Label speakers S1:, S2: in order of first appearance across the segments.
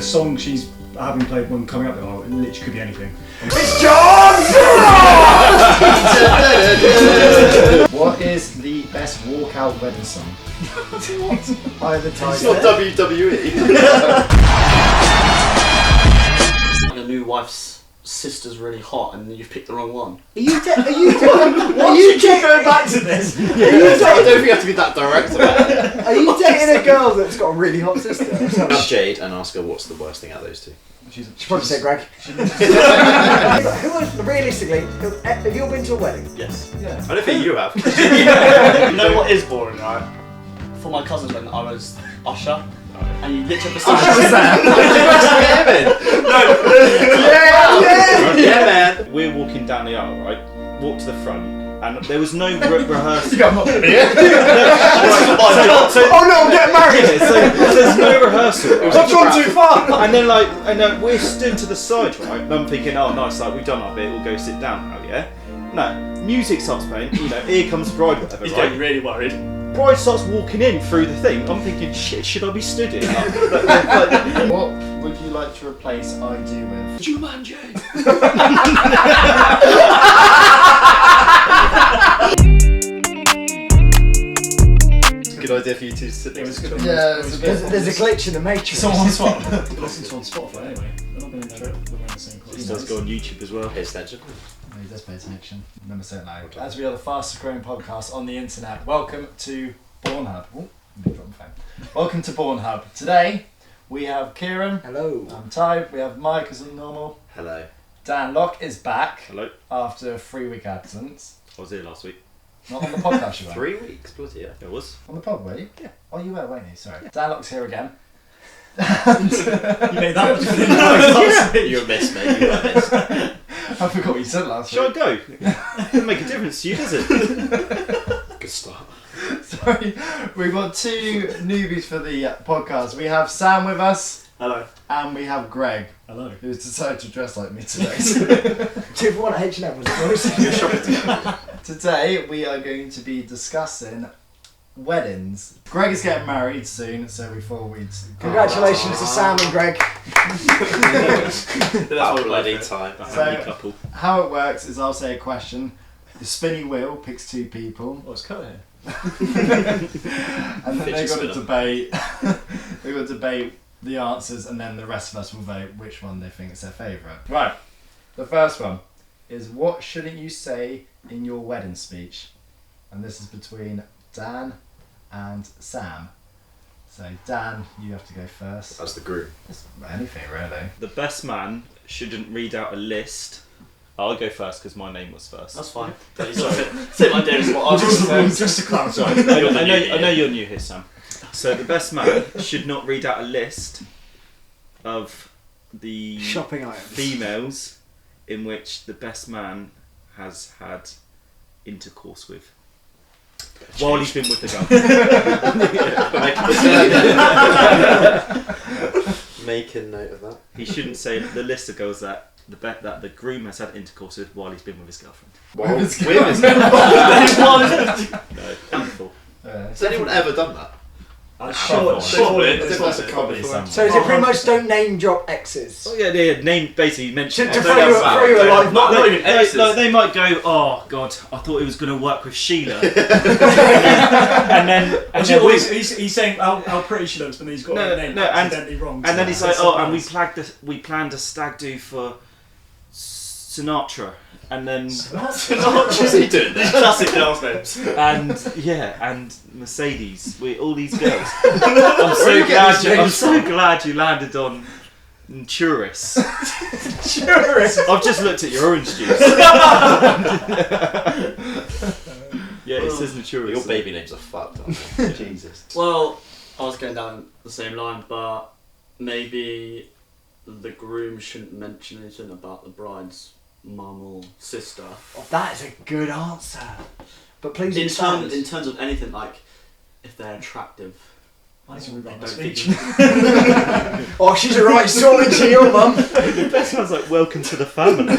S1: song she's having played when coming up, it literally could be anything.
S2: It's John!
S3: What is the best walkout wedding song? Eye of the Tiger.
S2: It's not WWE.
S4: Your new wife's sister's really hot and you've picked the wrong one.
S3: Are you going back to this?
S2: I don't think you have to be that direct about it.
S3: Are you dating a girl that's got a really hot sister?
S2: Grab Jade and ask her what's the worst thing out of those two.
S3: She'd probably say Greg. Realistically, have you all been to a wedding?
S4: Yes.
S3: Yeah.
S2: I don't think you have.
S4: You know what is boring, right? For my cousin's wedding, I was usher. And you literally beside
S2: Yeah, man.
S5: We're walking down the aisle, right? Walk to the front, and there was no rehearsal.
S1: You got
S3: Oh no, I'm getting married!
S5: So there's no rehearsal.
S3: I've gone too far!
S5: And then we're stood to the side, right? And I'm thinking, oh nice, like we've done our bit, we'll go sit down now, yeah? No, music starts playing, here comes the bride, whatever,
S4: He's
S5: right?
S4: getting really worried.
S5: Bride starts walking in through the thing. I'm thinking, shit, should I be stood here?
S3: What would you like to replace I do with?
S4: Jumanji!
S2: It's a good idea for you to sit next to each other.
S3: Yeah, there's a glitch in the matrix.
S1: Someone's spot. Listen to on Spotify anyway. They're not going to trip. We're wearing the same
S5: It
S1: clothes.
S5: does go on YouTube as well.
S2: Pay attention.
S3: He does pay attention. Never say it loud. As we are the fastest growing podcast on the internet, welcome to BourneHub. Oh, let me drop my phone. Welcome to BourneHub. Today we have Kieran.
S6: Hello.
S3: I'm Ty. We have Mike as normal.
S2: Hello.
S3: Dan Locke is back
S5: Hello.
S3: after a 3-week absence.
S5: I was here last week.
S3: Not on the podcast, you were.
S2: 3 weeks, bloody yeah.
S5: It was.
S3: On the pod, were you?
S5: Yeah.
S3: Oh, you were, weren't you? Sorry. Dan Locke's here again.
S1: You made that much of
S2: You were missed, mate. You were missed.
S3: I forgot what you said last
S5: Shall I
S3: week.
S5: go? Doesn't make a difference to you, does it?
S2: Good start.
S3: Sorry, we've got 2 newbies for the podcast. We have Sam with us.
S4: Hello.
S3: And we have Greg,
S1: Hello.
S3: who's decided to dress like me today.
S6: 2 for 1 at H&M was the
S3: Today we are going to be discussing weddings. Greg is getting married soon, so we thought we'd...
S6: Congratulations to Sam and Greg.
S4: That's
S2: That
S4: what
S2: bloody time.
S5: A
S3: So-
S5: happy couple.
S3: How it works is I'll say a question, the spinny wheel picks 2 people,
S1: Oh, it's cut here.
S3: and then they've got to
S2: Fidget
S3: debate. They've got to debate the answers, and then the rest of us will vote which one they think is their favourite. Right, the first one is what shouldn't you say in your wedding speech? And this is between Dan and Sam. So Dan, you have to go first.
S2: That's the groom.
S3: Anything really.
S5: The best man shouldn't read out a list. I'll go first because my name was first.
S4: That's fine. Same idea as what I was saying.
S1: Just to clarify.
S5: I know you're new here, Sam. So the best man should not read out a list of the
S6: Shopping items.
S5: females in which the best man has had intercourse with while he's been with the girl.
S2: Make a note of that.
S5: He shouldn't say the list of girls that the groom has had intercourse with while he's been with his girlfriend.
S2: Well,
S3: With his
S5: No, handful.
S2: Has anyone ever done that?
S4: Surely.
S1: That's a comedy somewhere.
S6: So is it pretty much don't name drop exes?
S5: Oh yeah, name basically mention.
S6: To
S5: it.
S6: throw you a live
S4: Not even exes.
S5: They might go, oh god, I thought he was going to work with Sheila. and then
S1: He's saying how pretty she looks, but then he's got her name accidentally wrong.
S5: and then he's like, oh, and we planned a stag do for Sinatra, and then
S2: What's he doing there?
S4: Classic girls' names.
S5: and Mercedes, all these girls. I'm so glad you landed on Tourists. I've just looked at your orange juice. Yeah, it says Naturists.
S2: Your baby names are fucked up. Jesus.
S4: Well, I was going down the same line, but maybe the groom shouldn't mention anything about the bride's mum or sister.
S6: Oh, that is a good answer. But please
S4: In terms of anything, like if they're attractive.
S1: I need to rewrite my
S4: Don't
S1: speech.
S6: Oh, she's a right sort to your mum.
S5: The best sounds like welcome to the family.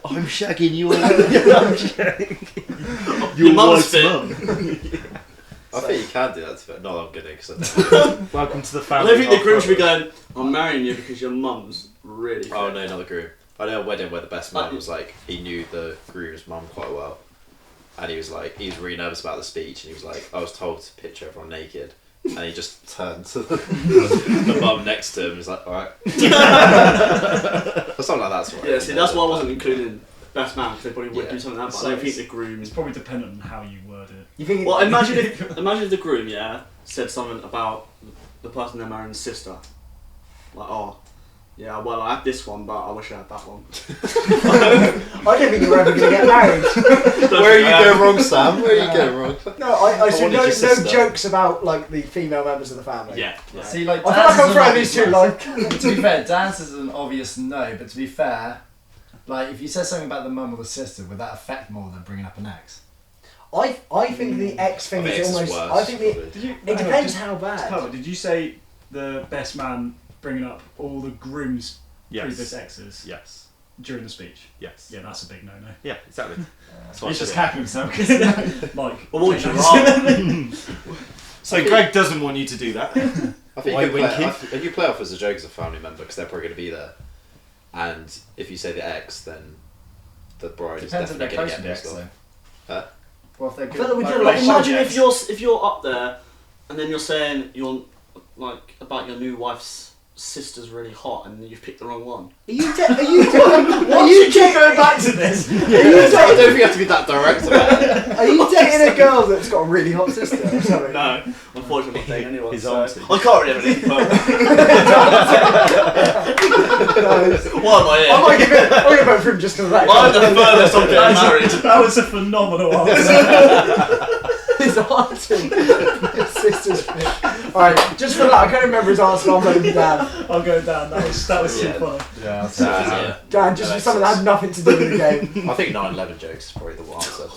S5: I'm shagging your
S4: Your mum's fit.
S5: mum.
S2: I think you can do that. No, I'm kidding.
S5: Welcome to the
S4: I
S5: family.
S4: don't think the groom should be going, I'm marrying you because your mum's really fit.
S2: Oh no, not the groom. I know a wedding where the best man was like, he knew the groom's mum quite well. And he was really nervous about the speech, and he was like, I was told to picture everyone naked. And he just turned to the mum next to him and was like, alright. Or something like that. Sort of,
S4: yeah, see, that's why I wasn't including best man, because they probably would do something like that, but I don't think the groom...
S1: It's probably dependent on how you word it.
S6: You think?
S4: Well, imagine if the groom, said something about the person they're marrying's sister. Like, oh, yeah, well, I had this one, but I wish I had that one.
S6: I don't think you're ever going to get married.
S2: Where are you going wrong, Sam? Where are you going wrong?
S6: No, I said
S2: wanted your
S6: no
S2: sister.
S6: jokes about like the female members of the family.
S4: Yeah.
S3: See, like,
S6: I feel like I'm throwing these two like.
S3: To be fair, dance is an obvious no, but to be fair, like, if you said something about the mum or the sister, would that affect more than bringing up an ex?
S6: I think the ex thing
S2: I think
S6: is
S2: it's
S6: almost.
S2: worse,
S6: I think
S2: probably.
S6: it depends how bad.
S1: Cover, did you say the best man bringing up all the groom's previous exes
S5: Yes.
S1: during the speech?
S5: Yes.
S1: Yeah, that's a big no-no.
S5: Yeah, exactly. That's what
S3: He's
S5: I
S3: just
S5: did.
S3: capping himself.
S1: Like,
S4: Well, what would you rather?
S5: So Greg doesn't want you to do that.
S2: I think
S5: Why
S2: you can
S5: winking?
S2: you play off as a joke as a family member because they're probably going to be there. And if you say the ex, then the bride
S3: Depends
S2: is
S3: if they're
S2: definitely going
S3: close
S2: to
S3: to
S2: get
S3: the ex,
S2: pissed
S3: though.
S2: off. Huh?
S3: Well, if they're
S6: I
S3: good.
S6: feel like we
S3: like,
S6: do a lot of
S4: Imagine
S6: projects.
S4: if you're up there, and then you're saying you're like about your new wife's sister's really hot, and you've picked the wrong one.
S6: Are you going back to this?
S2: I don't think you have to be that direct about it.
S6: Are you dating a girl that's got a really hot sister or something?
S4: No, unfortunately, I'm not dating anyone.
S5: His
S4: so
S5: auntie.
S4: I can't really have anything. Why am I here?
S6: I'm gonna vote for him just because of that.
S4: I'm the furthest I'm getting married.
S1: that was a phenomenal answer.
S6: His auntie. His sister's fit. Alright, just for that, I can't remember his answer, I'm voting for Dan.
S1: I'll go down. That was too funny.
S3: Yeah, that's
S2: Yeah.
S6: Dan, just for something that had nothing to do with the game.
S2: I think 9/11 jokes is probably the one answer.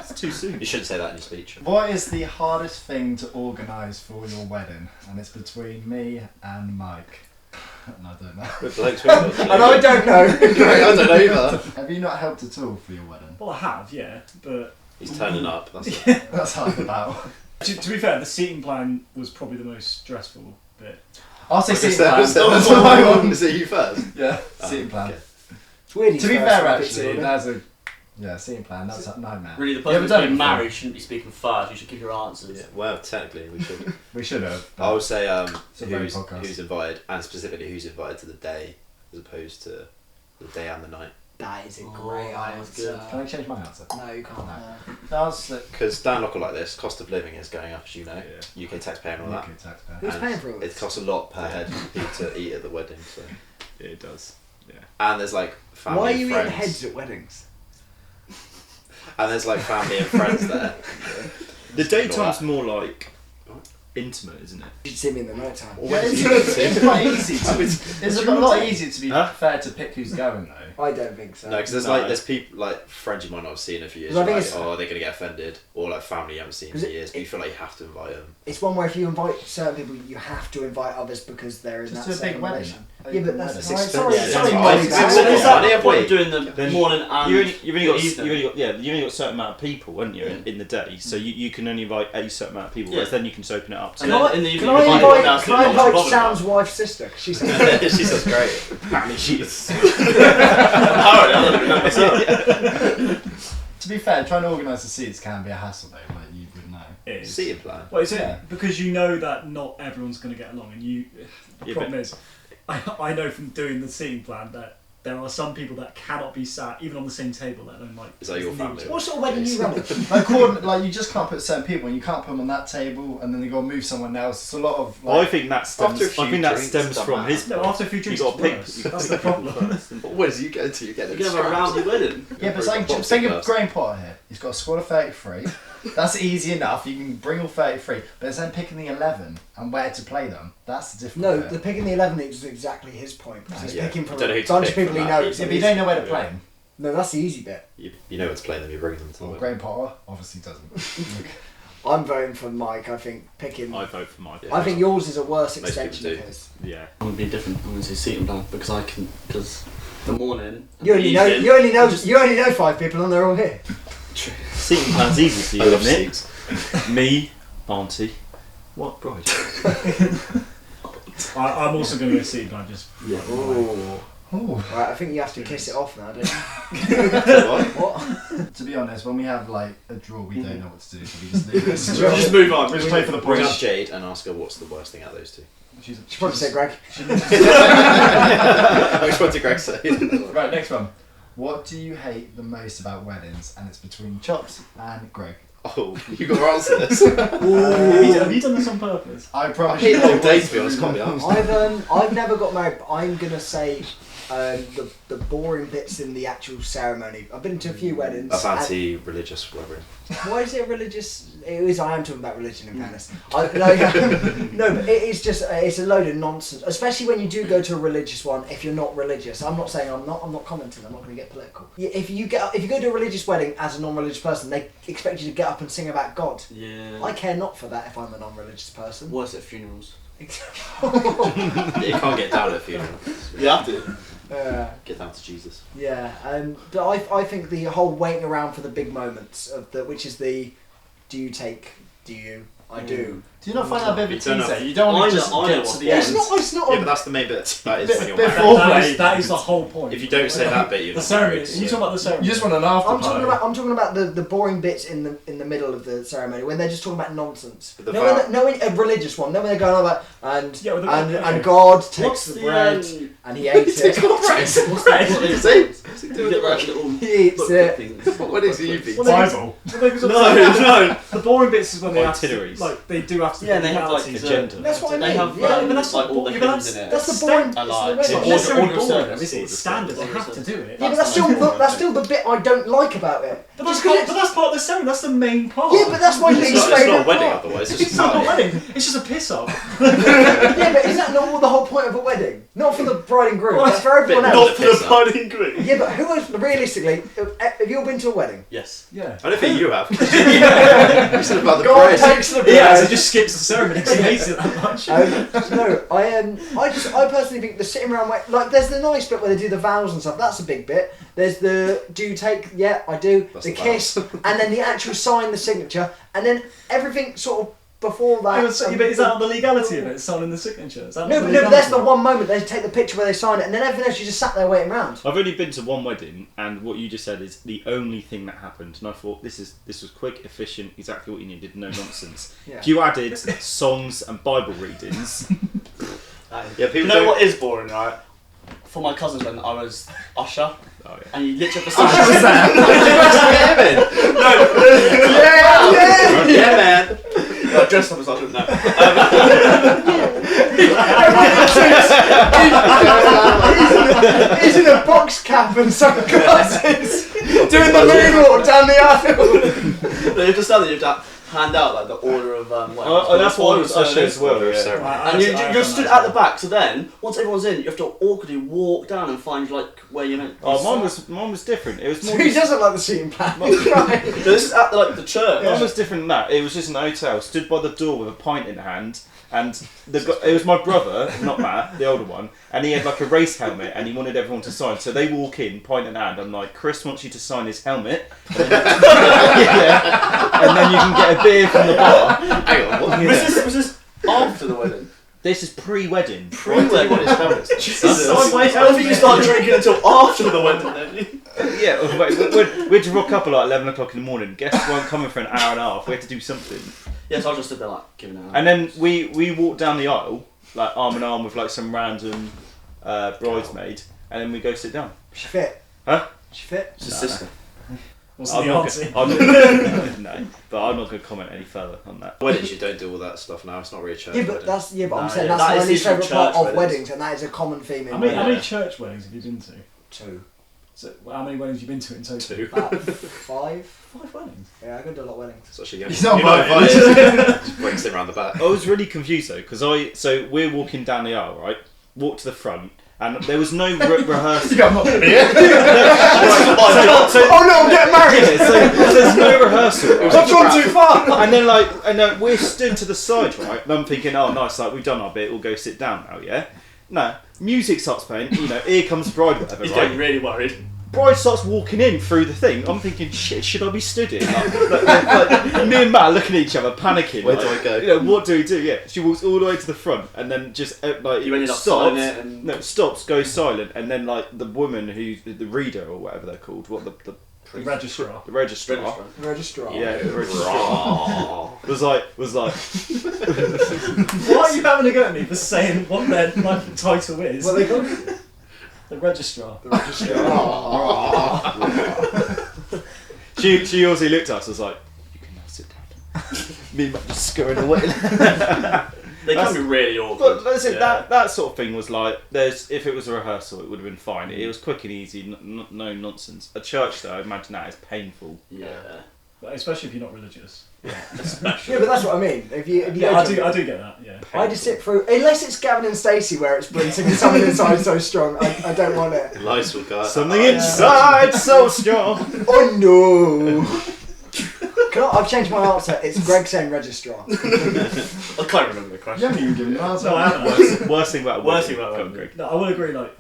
S5: It's too soon.
S2: You shouldn't say that in your speech.
S3: What is the hardest thing to organise for your wedding? And it's between me and Mike. And I don't know.
S2: With Blake's window.
S6: And I don't know.
S2: I don't know either.
S3: Have you not helped at all for your wedding?
S1: Well, I have, yeah, but
S2: He's turning up. That's it.
S3: That's half about.
S1: to be fair, the seating plan was probably the most stressful bit.
S3: I'll say seating
S2: Is that-
S3: plan.
S2: is that my one? Is it you first?
S3: Yeah,
S2: Oh,
S3: seating plan.
S2: okay.
S6: It's weird he's
S3: To be
S6: first
S3: fair,
S6: on the
S3: actually,
S6: picture,
S3: that's a seating plan. That's a nightmare.
S4: Really, the
S3: You
S4: person
S3: ever
S4: who's
S3: done it
S4: getting
S3: before?
S4: married shouldn't be speaking first. You should give your answers.
S2: Yeah, well, technically we should.
S3: We should have.
S2: I would say
S3: It's a very
S2: who's
S3: podcast.
S2: invited, and specifically who's invited to the day as opposed to the day and the night.
S6: That is a
S4: Oh,
S6: great
S4: that was
S6: answer.
S3: Can I change my answer?
S6: No, you can't.
S3: That's the
S2: Because Dan Locker like this, cost of living is going up, as you know. UK taxpayer and all that.
S3: UK taxpayer.
S6: Who's
S2: And
S6: paying for all
S2: It
S6: this?
S2: costs a lot per head for people to eat at the wedding. So.
S5: Yeah, it does. Yeah.
S2: And there's like family
S6: Why are
S2: and
S6: you
S2: friends.
S6: eating heads at weddings?
S2: And there's like family and friends there.
S5: The
S2: Just ignore
S5: daytime's
S2: that.
S5: more like intimate, isn't it?
S6: You should see me in the night time.
S3: Yeah, it's quite easy. It's a lot easier to be
S5: Huh?
S3: fair to pick who's going though.
S6: I don't think so.
S2: No, because there's people like friends you might not have seen in a few years.
S6: Well, I
S2: You're
S6: think
S2: like,
S6: it's-
S2: oh, they're gonna get offended, or like family you haven't seen in
S6: 'Cause
S2: years, but you feel like you have to invite them.
S6: It's one where if you invite certain people, you have to invite others because there is
S3: Just
S6: that
S3: do a big
S6: certain
S3: wedding.
S6: relation.
S3: A
S6: Yeah,
S3: big
S6: but that's
S3: wedding.
S6: sorry,
S2: It's
S6: sorry,
S2: expensive.
S6: sorry,
S2: Yeah,
S6: money
S2: it's
S6: back.
S2: expensive.
S4: Is that
S2: Yeah,
S4: the point
S2: wait.
S4: of doing the
S5: Then
S4: morning and
S5: You've only got
S4: evening?
S5: you've only got a certain amount of people, haven't you, in the day? So you can only invite a certain amount of people. Whereas then you can just open it up.
S4: And
S5: To
S4: then in the
S6: Can
S4: evening,
S6: I
S4: you invite everyone else
S6: invite, can I
S4: to the
S6: invite
S4: bottom
S6: Sam's
S4: bar.
S6: wife's sister? 'Cause she said
S2: She sounds great.
S5: apparently she is.
S4: Apparently, I don't even know myself.
S3: To be fair, trying to organise the seats can be a hassle though, like you would know.
S1: It is.
S2: Seating plan.
S1: Well, is it
S3: Yeah.
S1: because you know that not everyone's going to get along, and the
S5: Yeah,
S1: problem is, I know from doing the seating plan that there are some people that cannot be sat even on the same table, let alone like.
S2: Is that your family?
S6: What sort of wedding you running?
S3: Like you just can't put certain people, and you can't put them on that table, and then they got to move someone else. It's a lot of.
S5: Well, I
S3: Like,
S5: think that stems.
S2: After a few
S5: I think that
S2: drinks,
S5: stems
S2: doesn't
S5: from
S2: matter.
S5: his.
S1: No, after a few drinks,
S5: you got to
S1: it's
S5: pick.
S1: worse.
S5: You got
S1: That's
S5: to
S1: the
S5: pick people
S1: problem.
S5: first.
S2: What is you going to? You get
S4: You can have a rowdy wedding.
S3: yeah, but it's like think of Graham Potter here. He's got a squad of 33. That's easy enough. You can bring all 33, but it's then picking the 11 and where to play them. That's the difficult
S6: No,
S3: bit.
S6: the picking the 11 is exactly his point. Because he's
S2: Yeah.
S6: picking from
S2: Don't know
S6: a
S2: who to
S6: bunch
S2: pick
S6: of people he
S2: from that.
S6: knows.
S3: If you don't know where to play them,
S6: No, that's the easy bit.
S2: You know what's playing them. You bring them to the
S3: well,
S2: wedding.
S3: Graham Potter obviously doesn't.
S6: I'm voting for Mike. I think picking.
S5: I vote for Mike.
S6: I think yours is a worse
S2: Most
S6: extension
S2: people
S6: of
S2: do.
S6: his.
S5: Yeah.
S4: I'm gonna be different. I'm gonna say seating plan because the morning.
S6: You only know.
S4: evening,
S6: You only know.
S4: just-
S6: You only know 5 people, and they're all here.
S5: Seating plan's easy
S2: I
S5: for you,
S2: love
S5: isn't it?
S2: seats.
S5: Me, auntie, what bride?
S1: I'm also going to go seating plan. Just
S4: Yeah.
S3: Ooh.
S6: Right, I think you have to kiss it off now, don't you? What?
S3: To be honest, when we have like a draw, we don't know what to do, so we just leave it.
S4: We'll just move on.
S3: We just play for the
S2: Bring up
S3: points.
S2: Jade and ask her what's the worst thing out of those two.
S3: She's
S6: Probably say Greg.
S2: Which one did Greg say?
S3: Right, next one. What do you hate the most about weddings? And it's between Chops and Greg.
S2: Oh, you got to answer this.
S1: have you done this on purpose?
S3: I
S2: I
S3: promise
S2: hate
S3: you.
S2: the whole day, to be honest, can't be honest.
S6: I've never got married, but I'm gonna say the boring bits in the actual ceremony. I've been to a few weddings.
S2: That's
S6: and-
S2: anti-religious, whatever.
S6: Why is it a religious? It is. I am talking about religion in fairness. No, but it is just. It's a load of nonsense. Especially when you do go to a religious one. If you're not religious, I'm not saying I'm not commenting. I'm not going to get political. If you go to a religious wedding as a non-religious person, they expect you to get up and sing about God.
S4: Yeah.
S6: I care not for that if I'm a non-religious person.
S4: Worse at funerals.
S2: You can't get down at a funeral.
S4: You have to.
S2: Get down to Jesus.
S6: Yeah, but I think the whole waiting around for the big moments of which is the, do you take, do you, I do.
S3: Do you not find that a bit of a
S2: You don't know.
S3: teaser? You don't want to
S4: I
S3: just
S4: know
S3: get
S4: what-
S3: to the
S4: Yeah,
S3: end.
S6: It's not.
S2: Yeah, but that's the main bit. That is when you're
S3: Bit
S2: married.
S3: before-
S1: That is the whole point.
S2: If you don't say that bit, you're
S1: the
S2: not
S1: ceremony.
S2: married.
S1: You talk about the ceremony.
S3: You just want an after
S6: I'm
S3: party.
S6: talking about the boring bits in the middle of the ceremony when they're just talking about nonsense.
S2: The
S6: No, a religious one. Then when they're going on about
S1: Yeah, with the-
S6: and God takes
S4: What's
S6: the
S4: the
S6: bread and he ate it.
S1: What's that?
S2: What did you say?
S4: You get like little
S6: He eats
S4: book
S6: it.
S4: things.
S2: What is it you be?
S3: Bible.
S4: No.
S1: The boring bits is when they have to,
S5: Itineraries.
S1: like they do have to.
S4: Yeah, they have like
S1: legalities.
S5: agenda.
S6: That's what I
S4: They
S6: mean.
S4: have
S6: Yeah,
S1: but that's
S4: like
S1: not
S4: all the
S1: yeah, but
S4: hymns in it.
S6: That's the boring.
S4: I
S6: it's
S4: like
S6: the
S1: It's
S6: red
S1: not
S6: one.
S1: necessarily
S4: Order of
S1: boring,
S4: service.
S1: is it? It's standard. They have to do it.
S6: Yeah, but that's still the bit I don't like about it.
S1: But that's part of the ceremony. That's the main part.
S6: Yeah, but that's my
S2: It's
S6: least
S2: not a
S6: favourite
S2: wedding
S6: part.
S2: otherwise. It's
S1: It's
S2: just
S1: not a
S2: a
S1: wedding. It's just a piss up.
S6: Yeah, but is that not the whole point of a wedding? Not for the bride and groom. That's for everyone
S2: Bit
S6: else.
S4: Not for the bride and groom.
S6: Yeah, but who has realistically? Have you all been to a wedding?
S4: Yes.
S1: Yeah.
S2: I don't think you have. You said about the
S6: God
S2: bread.
S6: takes the
S1: Yeah, so
S6: bread.
S1: just skips the ceremony because he hates it that much.
S6: No, I personally think the sitting around like there's the nice bit where they do the vows and stuff. That's a big bit. There's the do you take? Yeah, I do.
S2: That's
S6: the
S2: the
S6: kiss, and then the actual sign, the signature, and then everything sort of before that.
S1: Yeah, but is that not the legality of it? Signing the signature? Is that
S6: No,
S1: not
S6: but that's the
S1: legality?
S6: one moment they take the picture where they sign it, and then everything else you just sat there waiting around.
S5: I've only been to one wedding, and what you just said is the only thing that happened. And I thought this was quick, efficient, exactly what you needed, no nonsense.
S6: Yeah.
S5: If you added songs and Bible readings,
S2: Yeah, people
S4: You know
S2: don't.
S4: what is boring, right? For my cousin's wedding, I was usher,
S5: oh yeah.
S4: and you literally have to
S2: Yeah, man.
S4: I dressed up as usher. No.
S6: He's in a box cap and sunglasses, doing the moonwalk down the aisle.
S4: No, you have to stand there. You have to hand out like the order of whatever.
S5: Oh, that's what I was
S4: Order of
S5: usher as well.
S2: Order of
S5: Yeah.
S2: ceremony.
S4: And you're stood at the back, so then once everyone's in, you have to awkwardly walk down and find like where you're meant. To
S5: Oh, mine was different. It was more.
S6: He doesn't like the seating plan. He's right.
S4: No, this is at the church.
S5: Mine was different than that. It was just in a hotel, stood by the door with a pint in hand, and it was my brother, not Matt, the older one, and he had like a race helmet, and he wanted everyone to sign. So they walk in, pint in hand. I'm like, Chris wants you to sign his helmet, and then, yeah, and then you can get a beer from the bar.
S2: Hang on, what?
S5: Yeah.
S4: Was this after the wedding?
S5: This is pre-wedding.
S4: Pre-wedding.
S2: What is helmets?
S4: Jesus. I don't think you start drinking until after the wedding, don't you?
S5: Yeah, we had to rock up at like 11 o'clock in the morning. Guests weren't coming for an hour and a half. We had to do something.
S4: Yeah, so I just stood there like giving out.
S5: And then we walked down the aisle, like arm in arm with like some random bridesmaid, and then we go sit down.
S6: She fit.
S5: Huh?
S6: She fit.
S4: It's his sister.
S1: What's
S5: I'm
S1: the
S5: not
S1: answer?
S5: no, but I'm not going to comment any further on that.
S2: Weddings, you don't do all that stuff now. It's not really a church
S6: Yeah, but
S2: wedding.
S6: I'm saying
S4: No,
S6: that's
S4: yeah, that
S6: my
S4: is
S6: least
S4: usually
S6: favourite part
S4: church
S6: of
S4: weddings.
S6: weddings, and that is a common theme in
S1: How many
S6: weddings.
S1: church weddings have you been to?
S6: 2.
S1: So, how many weddings have you been to in total?
S2: 2.
S6: About 5.
S1: 5 weddings.
S6: Yeah, I go to a lot of weddings.
S2: It's actually
S3: He's not
S2: you're
S3: invited.
S2: Just breaks it around the back.
S5: I was really confused though, because so we're walking down the aisle, right? Walk to the front, and there was no rehearsal.
S3: I'm not going to be here.
S6: Oh no, I'm getting married!
S5: Yeah, so there's no rehearsal. Right?
S6: I've gone too far!
S5: And then we're stood to the side, right? And I'm thinking, oh nice, like we've done our bit, we'll go sit down now, yeah? No, music starts playing, here comes the bride, whatever,
S4: He's
S5: right?
S4: getting really worried.
S5: bride starts walking in through the thing. I'm thinking, shit, should I be stood in? Like, me and Matt looking at each other, panicking.
S2: Where do I go?
S5: You know, what do we do? Yeah, she walks all the way to the front and then just like
S4: You ended up
S5: stops.
S4: signing it and-
S5: No, stops, goes silent, and then like the woman who's the reader or whatever they're called, what the
S1: Registrar.
S5: the registrar.
S6: Registrar.
S5: Yeah, the registrar was like.
S1: Why are you having a go at me for saying what their like title is?
S6: What are they called?
S1: The registrar.
S6: The registrar.
S5: She also looked at us and was like, you can now sit down. Me and Matt just scurrying away.
S4: They can be really awkward.
S5: But listen,
S4: Yeah.
S5: that sort of thing was like, if it was a rehearsal, it would have been fine. It was quick and easy, no nonsense. A church, though, I imagine that is painful.
S4: Yeah.
S1: But especially if you're not religious.
S4: Especially.
S6: Yeah, but that's what I mean. If you
S1: Yeah,
S6: go
S1: I
S6: to-
S1: do get that. Yeah.
S6: I just sit through, unless it's Gavin and Stacey where it's Brinton and something inside so strong. I don't want it.
S2: Lights will go.
S5: Something inside so strong.
S6: Oh no! I've changed my answer. It's Greg saying registrar.
S4: I can't remember the
S3: You
S4: question.
S3: haven't even given an answer.
S1: No, I haven't.
S5: Worst thing about a
S4: Worst
S5: wedding.
S4: thing about a
S5: Go on,
S4: wedding.
S5: Greg.
S1: No, I will agree. Like,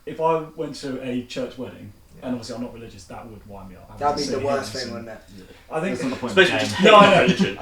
S1: if I went to a church wedding, and obviously I'm not religious, that would wind me up.
S6: That'd be the
S1: Having
S6: worst
S1: to see
S6: thing,
S1: hymns
S6: wouldn't it?
S1: I think.
S3: That's not the point.
S4: Especially
S3: of the
S4: just
S3: game.
S1: No, I know.
S4: religion.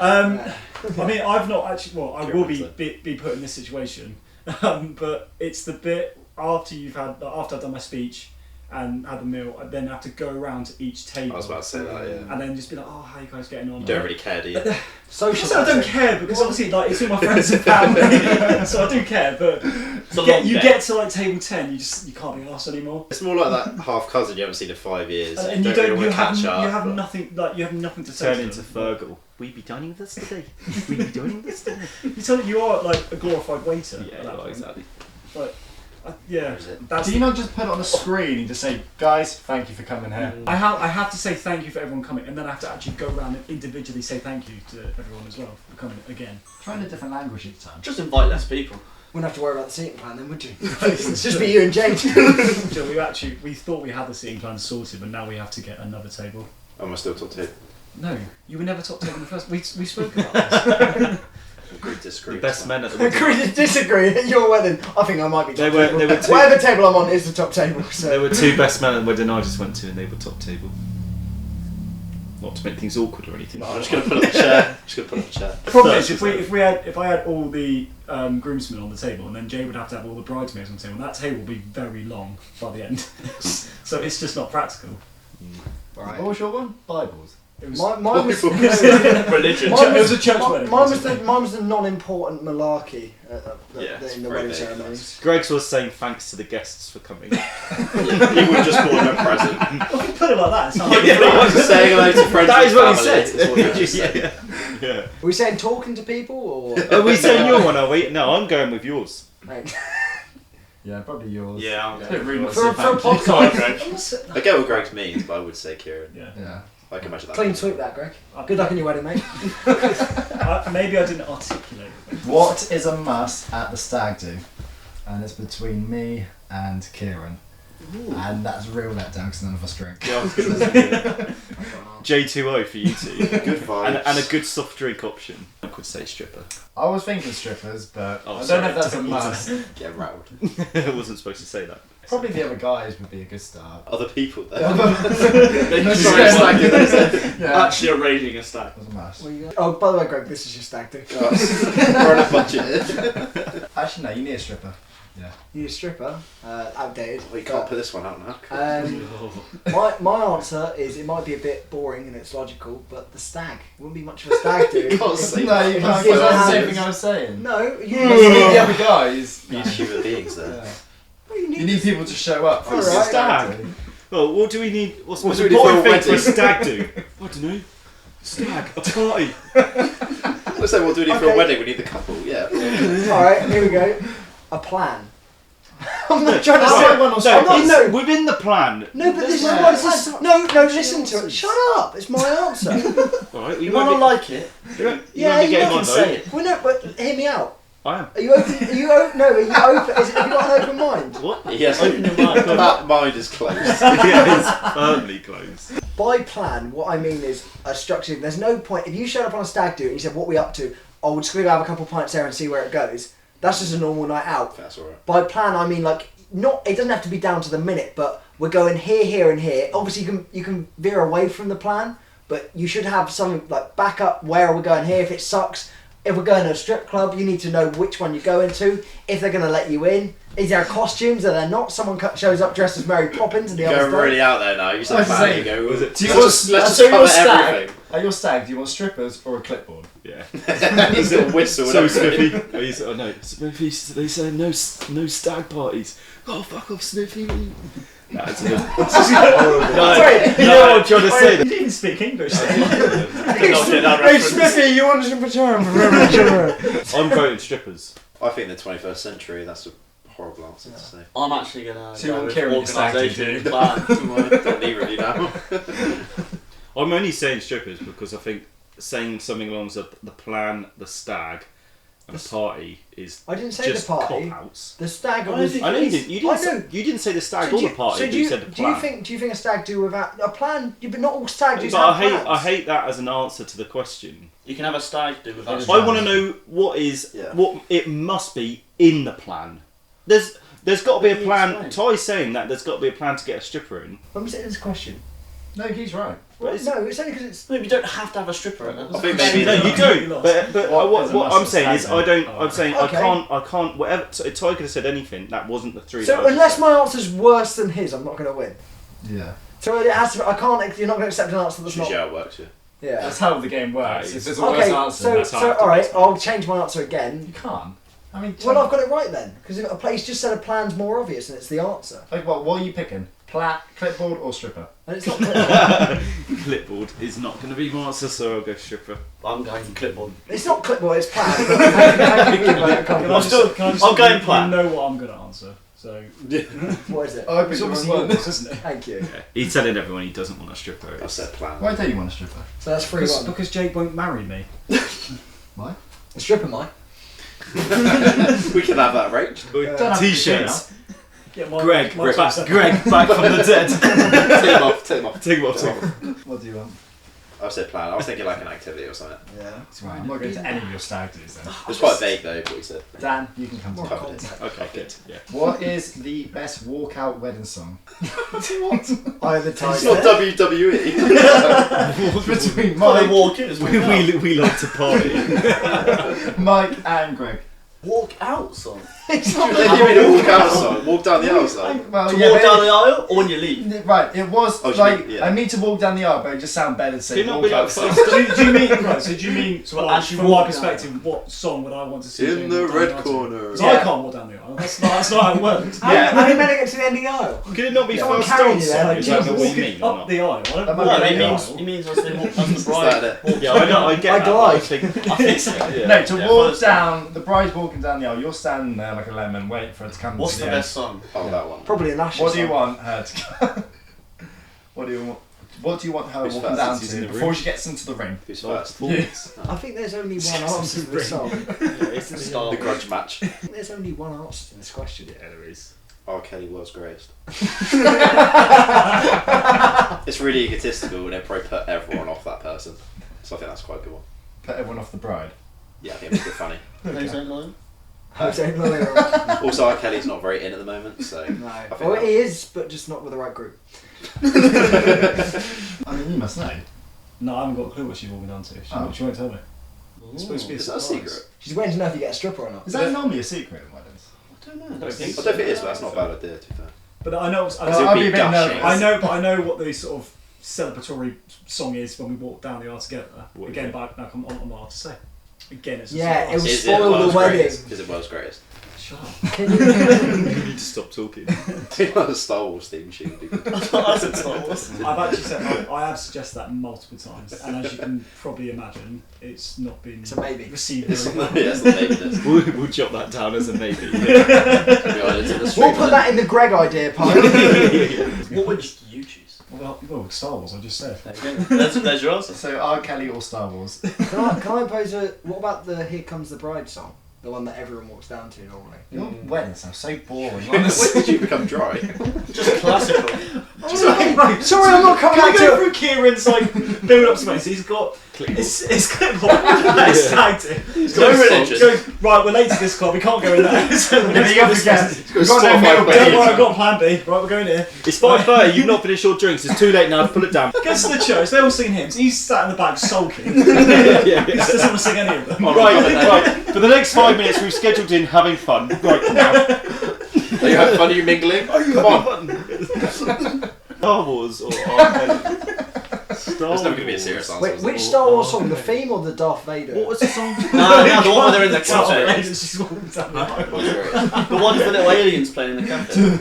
S1: I mean, I've not actually. Well, I will
S2: Sure,
S1: be put in this situation, but it's the bit after I've done my speech and had the meal, I then have to go around to each table.
S2: I was about to say that, yeah.
S1: And then just be like, oh, how you guys getting on?
S2: You don't really care, do you?
S6: Social.
S1: I don't care because obviously, like, it's with my friends and family, so I do care. But
S4: It's a
S1: you, get,
S4: long
S1: you
S4: day.
S1: get to like table 10, you can't be arsed anymore.
S2: It's more like that half cousin you haven't seen in 5 years.
S1: And
S2: you don't really
S1: you
S2: want to
S1: have
S2: catch up.
S1: you have
S2: but-
S1: nothing like you have nothing to say.
S5: Turn
S1: to
S5: into
S1: them.
S5: Fergal. We be dining with us today. We be dining with us today.
S1: You tell them you are like a glorified waiter.
S5: Yeah,
S1: at that point.
S5: exactly.
S1: Yeah, that's.
S3: Do you not just put it on the screen and just say, guys, thank you for coming here?
S1: I have to say thank you for everyone coming, and then I have to actually go around and individually say thank you to everyone as well for coming again.
S3: Try in a different language each time.
S4: Just invite less people.
S6: Wouldn't have to worry about the seating plan then, would you? It's just be you and James.
S1: So we thought we had the seating plan sorted, but now we have to get another table.
S2: Am I still top two?
S1: No, you were never top table in the first. We spoke about this.
S2: Agree, disagree.
S5: The best men at the wedding.
S6: Agree to disagree at your wedding. I think I might be
S5: They
S6: top
S5: were-
S6: table.
S5: they were two-
S6: Whatever table I'm on is the top table. So.
S5: There were two best men at the wedding I just went to, and they were top table. Not to make things awkward or anything.
S2: I'm just gonna put up a chair. Just gonna put up a chair.
S1: The problem is,
S5: First
S1: if I had all the groomsmen on the table, and then Jay would have to have all the bridesmaids on the table, that table would be very long by the end. So it's just not practical.
S6: Right.
S3: What was your one? Bibles.
S1: It was,
S6: Mine was.
S4: Religion.
S1: It was a church wedding.
S6: Mine was the non-important malarkey
S2: Yeah, it's
S6: in the
S2: very
S6: wedding
S2: big.
S6: ceremonies.
S5: Greg's was saying thanks to the guests for coming.
S2: You would just bought them a present.
S1: Well, if you put it like that, it sounds like
S2: Just saying hello to friends
S5: That
S2: and
S5: is what he
S2: family.
S5: said.
S2: That's what you just said.
S5: Yeah.
S6: Are we saying talking to people or?
S5: Are we saying your one, are we? No, I'm going with yours.
S6: Like,
S3: Yeah, probably yours.
S4: Yeah, I'm
S3: It's a
S4: going
S3: bit rude not to
S6: for
S3: say
S6: a
S3: thank you.
S6: podcast.
S2: I get what Greg's means, but I would say Kieran.
S1: Yeah.
S3: Yeah.
S2: I can imagine that.
S6: Clean sweep that, Greg. Good luck in your wedding, mate.
S1: Maybe I didn't articulate it.
S3: What is a must at the stag do? And it's between me and Kieran. And that's a real letdown because none of us drink.
S2: Yeah, I was gonna say.
S5: J2O for you two.
S2: Good vibes.
S5: And a good soft drink option. I could say stripper.
S3: I was thinking strippers, but
S5: Oh,
S3: I don't
S5: sorry,
S3: know if that's a
S5: don't
S3: must.
S2: Get rattled.
S5: I wasn't supposed to say that.
S3: Probably the other guys would be a good start.
S2: Other people there.
S4: Making sure
S3: Sorry,
S4: it's
S3: stag do,
S4: like
S3: Yeah.
S4: actually arranging a stack.
S3: That's a must.
S6: Where you go? Oh, by the way, Greg, this is your stag do.
S2: We're on a budget.
S3: Actually, no, you need a stripper.
S6: You need a stripper. Outdated.
S2: We can't put this one out now.
S6: My answer is it might be a bit boring and it's logical, but the stag wouldn't be much of a stag do.
S2: You can't say
S3: No, you can't.
S6: Yeah,
S3: That's the same
S6: hands.
S3: thing I was saying.
S6: No, you
S3: You need the other guys.
S2: You need human beings there.
S3: Yeah.
S6: What do you
S3: You
S6: need?
S3: need people to show up for a
S6: Alright.
S3: stag do.
S5: Well, what do we need? What's the
S2: What
S5: most
S2: do we need for a
S5: important thing for a
S2: wedding?
S5: stag do? I don't know. Stag, a party.
S2: Let's say what do we need for a
S6: Okay.
S2: wedding? We need the couple, yeah.
S6: Alright, here we go. A plan. I'm not trying to
S3: Right.
S6: say.
S3: One or
S5: No,
S6: not-
S5: within the plan.
S6: No, but this is
S3: Yeah.
S6: what it's. No, listen to it. Shut up. It's my answer.
S5: Alright,
S4: You might not like it.
S5: You won't
S6: Yeah,
S5: be
S6: you
S5: getting
S6: can
S5: on
S4: say
S5: though.
S4: it.
S6: Well, no, but hear me out.
S5: I am.
S6: Are you open? Are you open? No, are you open? Have you got an open mind?
S5: What?
S2: Yes,
S4: Open your mind.
S2: that mind is closed.
S5: Yeah, it's firmly closed.
S6: By plan, what I mean is a structure. There's no point if you showed up on a stag do and you said, "What we up to?" Oh, we're just gonna go have a couple pints there and see where it goes. That's just a normal night out.
S2: That's alright.
S6: By plan, I mean like It doesn't have to be down to the minute, but we're going here, here, and here. Obviously, you can veer away from the plan, but you should have something like back up. Where are we going here? If it sucks, if we're going to a strip club, you need to know which one you're going to. If they're going to let you in, is there costumes? Are there not? Someone shows up dressed as Mary Poppins, and the
S2: You're
S6: others don't.
S2: really out there now. You said plan, you go.
S5: Was it?
S3: Do you
S2: Let's just
S3: so
S2: cover
S3: your stag,
S2: everything.
S3: At your stag, do you want strippers or a clipboard?
S5: Yeah.
S2: Is it a whistle?
S5: So
S2: and everything?
S5: Smithy, no, Smithy. They say no stag parties. Oh, fuck off, Smithy. That's it.
S6: Sorry,
S5: You know what I'm trying to say?
S1: You didn't even speak English.
S6: Hey Smithy, you want some pajamas?
S5: I'm voting strippers.
S2: I think the 21st century. That's a horrible answer to say.
S4: I'm actually gonna
S3: So you
S4: go
S3: want
S4: with
S3: Kieran your stag to
S4: organisation
S3: do?
S4: plan.
S2: Don't need review now.
S5: I'm only saying strippers because I think saying something along the plan, the stag, and the party is
S6: I didn't say
S5: just
S6: the party.
S5: cop-outs.
S6: The stag
S4: I
S6: was.
S4: think
S5: I know you didn't. You didn't.
S6: I know.
S5: You didn't say the stag
S6: So
S5: or
S6: do
S5: the
S6: you-
S5: party.
S6: so
S5: but
S6: do
S5: you
S6: you,
S5: said the
S6: do you
S5: plan.
S6: think a stag do without a plan? Yeah, but not all stag do's
S5: But
S6: have
S5: I hate.
S6: plans.
S5: I hate that as an answer to the question.
S4: You can have a stag do without.
S3: It
S5: I want to know what is
S2: Yeah.
S5: what it must be in the plan. There's got to be a
S4: Let me
S5: plan.
S4: explain.
S5: Ty's saying that there's got to be a plan to get a stripper in.
S6: When was it this question?
S3: No, he's right.
S5: But it's-
S6: No, it's only because it's.
S4: No, you don't have to have a stripper in it.
S2: I think maybe
S5: No, you
S1: You
S5: don't.
S1: lost.
S5: But
S3: What is a
S5: what
S3: must
S5: I'm saying is
S1: stag
S5: I don't.
S1: then?
S5: I'm saying
S6: Okay.
S5: I can't. Whatever. So Ty could have said anything. That wasn't the three. that
S6: So
S5: I just
S6: unless
S5: said.
S6: my answer's worse than his, I'm not going to win.
S3: Yeah.
S6: So it has to. I can't. You're not going to accept an answer that's
S2: That's
S6: not.
S2: how it works. Yeah.
S6: Yeah.
S3: That's how the game works.
S5: That
S3: If
S5: is-
S3: there's a worse
S6: Okay.
S3: answer,
S6: So
S5: that's how I have to
S6: all right.
S5: respond.
S6: I'll change my answer again.
S3: you can't. I mean,
S6: Well, I've got it right then, because if a place just said a plan's more obvious, and it's the answer,
S3: like, what are you picking? Clipboard or stripper?
S6: and it's not.
S5: clipboard is not going to be my answer, so I'll go stripper.
S4: I'm going clipboard.
S6: It's not clipboard. It's plan. How can you give it a
S1: Can I
S6: compliment?
S1: just, can I just
S4: I'm going
S1: you
S4: plan.
S1: know what I'm going to answer. So
S6: What is it?
S3: Oh,
S1: it's
S3: but
S1: obviously
S3: one.
S1: yours, isn't it?
S6: Thank you.
S5: He's telling everyone he doesn't want a stripper.
S2: I said plan.
S3: Why don't you want a stripper?
S6: So that's 3-1.
S1: Because Jake won't marry me.
S3: Why?
S6: A stripper, Mike.
S2: We can have that arranged.
S3: Don't have to be
S5: T-shirts.
S1: Yeah,
S5: Greg, back from the dead.
S2: Take him off. Take him off.
S5: Take him off.
S3: What do you want?
S2: I said plan. I was thinking like an activity or something.
S6: Yeah.
S3: It's right. I'm not going to any of your stag do's then.
S2: It was quite vague though. What you said.
S3: Dan, you can come
S6: More
S3: to
S2: Covered
S3: it.
S6: context.
S5: Okay, good. Yeah.
S3: What is the best walkout wedding song? What?
S6: Eye of the
S2: It's
S6: tiger.
S2: not WWE.
S3: Between
S4: Well, they
S3: Mike,
S4: walk in as well.
S5: We like to party.
S3: Mike and Greg.
S4: Walk out song.
S6: It's not
S2: They give me the walk out song. Walk down the aisle song.
S3: Well,
S4: To
S3: yeah,
S4: walk
S3: but
S4: down the aisle or when you leave.
S3: right, it was
S2: Oh, do you
S3: like
S2: mean- yeah.
S3: I need to walk down the aisle, but it just sound better
S5: Can
S3: saying
S5: you not
S3: walk
S5: be
S3: out.
S5: like
S3: song.
S1: do you mean right? So do you mean
S4: So we're
S1: well,
S4: actually
S1: from my
S4: walking
S1: perspective, what song would I want to see?
S2: In
S1: Jake
S2: the
S1: walk down
S2: red
S1: aisle to?
S2: corner.
S1: 'Cause
S3: Yeah.
S1: I can't walk down the aisle. That's not how it works.
S3: Yeah.
S6: How are you meant to get to the end of the aisle?
S5: Could it not be
S6: Someone
S5: fast
S6: carrying
S5: dance
S6: you there,
S5: song?
S6: like,
S5: Is that
S6: Jesus.
S5: what you mean or
S1: Up
S5: not?
S1: the aisle. I don't
S3: That
S1: walk
S3: might
S4: No,
S3: be
S1: down
S4: it
S1: the
S4: means
S1: aisle.
S4: it means as they walk as the
S2: Is
S4: bride.
S2: that it?
S4: walks
S5: Yeah, I know. I get
S6: I
S5: that.
S6: glide.
S5: I think.
S4: I think so.
S5: Yeah.
S3: No, to
S4: Yeah,
S3: walk
S4: first-
S3: down, the bride's walking down the aisle, you're standing there like a lemon waiting for it to come
S4: What's
S3: to
S4: the
S3: the
S4: best song?
S2: Oh, that one.
S6: Probably a national
S3: What do you
S6: song.
S3: want her to What do you want? What do you want her
S2: Who's
S3: walking
S2: first?
S3: down
S5: Is he in
S3: to
S5: the
S3: before
S5: room?
S3: she gets into the ring?
S2: Who's
S5: Like
S2: first?
S5: balls.
S6: I think there's only one answer to this song.
S5: It's
S4: The Star
S2: The
S4: Wars.
S2: grudge match.
S6: I think there's only one answer to this question.
S5: Yeah, there is.
S2: R. Kelly was greatest. It's really egotistical and it probably put everyone off that person. So I think that's quite a good one.
S3: Put everyone off the bride.
S2: Yeah, I think it was a bit funny.
S4: Those ain't lying.
S6: I don't know they are.
S2: Also, R. Kelly's not very in at the moment, so
S6: No.
S2: think
S6: Well,
S2: that-
S6: he is, but just not with the right group.
S3: I mean, you must know.
S1: No, I haven't got a clue what she's walking down to. She won't tell me. It's supposed to be a
S2: is that a
S1: surprise.
S2: secret?
S6: She's waiting to know if you get a stripper or not.
S3: Is that normally a secret in weddings?
S4: I don't know.
S2: I don't think it is, but that's not a bad idea, to be fair.
S1: But I know.
S2: It'd
S3: I'd
S2: be
S3: be a bit
S2: gushing.
S3: nervous.
S1: But I know what the sort of celebratory song is when we walk down the aisle together.
S5: What is
S1: Again,
S5: it?
S1: but no, I'm not allowed to say. Again, it's a
S6: Yeah, it
S1: surprise.
S6: was
S2: Is
S6: spoil
S2: it
S6: the
S2: world's
S6: wedding.
S2: greatest? Is it world's greatest?
S1: Shut up.
S6: Can you?
S5: You need to stop talking.
S2: I think like the Star Wars theme tune would be good.
S4: I said Star Wars.
S1: I've actually said I have suggested that multiple times, and as you can probably imagine, it's not been
S6: It's a maybe.
S1: received
S2: It's
S1: very
S2: not,
S1: well.
S2: yeah, it's not maybe this.
S5: We'll jot that down as a maybe.
S2: To be honest, in the street,
S6: We'll put that in the Greg idea part.
S4: What would you choose?
S1: Well, Star Wars, I just said.
S4: There you go. There's your answer.
S3: So R. Kelly or Star Wars?
S6: Can I pose a? What about the "Here Comes the Bride" song? The one that everyone walks down to normally.
S3: Your wedding sounds so boring.
S2: When did you become dry?
S4: Just classical.
S6: Sorry, I'm not coming
S1: Can
S6: out
S1: we
S6: to
S1: go through Kieran's like build up space? He's got it's clipboard. It's tagged it.
S4: No religion.
S1: Goes, right, we're late to this club. We can't go in there. So
S3: Yeah, but you have to get.
S2: We've
S3: got no meal,
S1: Don't worry, I've got plan B. Right, we're going here.
S5: It's 5:30. You've not finished your drinks. It's too late now. Pull it down.
S1: Gets to the church. They all sing hymns. He's sat in the back sulking. He
S5: yeah.
S1: doesn't want to sing any of them.
S5: Right. For the next 5 minutes, we've scheduled in having fun. Right now.
S2: Are you having fun? Are you mingling? Come on.
S5: Star Wars or R. Kelly?
S2: There's never going to be a serious answer.
S6: Wait,
S2: is
S6: which
S2: there?
S6: Star Wars song? The theme or the Darth Vader?
S5: What was the song?
S4: No, the one where they're in the
S1: Darth
S4: cafe.
S1: Vader's just walking down the aisle.
S2: What's great?
S4: The one with the little aliens playing in the cafe.